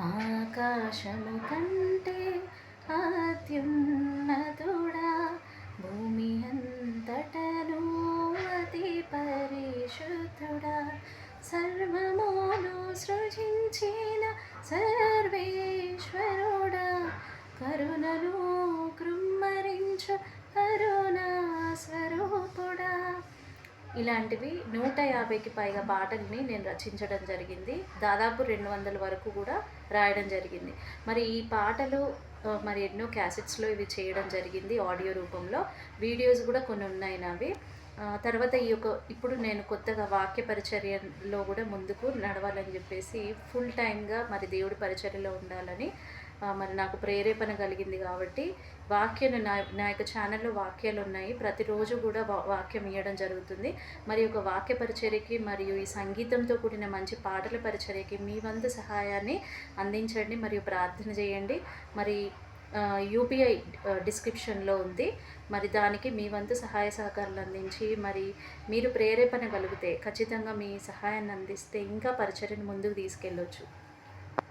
ఆకాశము కంటే అత్యున్నతుడా, భూమి అంతటను అతి పరిశుద్ధుడా, సర్వమును సృజించిన సర్వేశ్వరుడా, కరుణను కృమ్మరించు కరుణా స్వరూపుడా. ఇలాంటివి 150కి పైగా పాటల్ని నేను రచించడం జరిగింది. దాదాపు 200 వరకు కూడా రాయడం జరిగింది. మరి ఈ పాటలు మరి ఎన్నో క్యాసెట్స్‌లో ఇవి చేయడం జరిగింది ఆడియో రూపంలో. వీడియోస్ కూడా కొన్ని ఉన్నాయి నావి. తర్వాత ఇప్పుడు నేను కొత్తగా వాక్య పరిచర్యలో కూడా ముందుకు నడవాలని చెప్పేసి ఫుల్ టైమ్‌గా మరి దేవుడి పరిచర్యలో ఉండాలని మరి నాకు ప్రేరేపణ కలిగింది కాబట్టి నా యొక్క ఛానల్‌లో వాక్యాలున్నాయి. ప్రతిరోజు కూడా వాక్యం ఇయ్యడం జరుగుతుంది. మరి ఒక వాక్య పరిచర్యకి మరియు ఈ సంగీతంతో కూడిన మంచి పాటల పరిచర్యకి మీ వంతు సహాయాన్ని అందించండి మరియు ప్రార్థన చేయండి. మరి యూపీఐ డిస్క్రిప్షన్‌లో ఉంది. మరి దానికి మీ వంతు సహాయ సహకారాలు అందించి మరి మీరు ప్రేరేపణ కలిగితే ఖచ్చితంగా మీ సహాయాన్ని అందిస్తే ఇంకా పరిచర్యను ముందుకు తీసుకెళ్ళొచ్చు.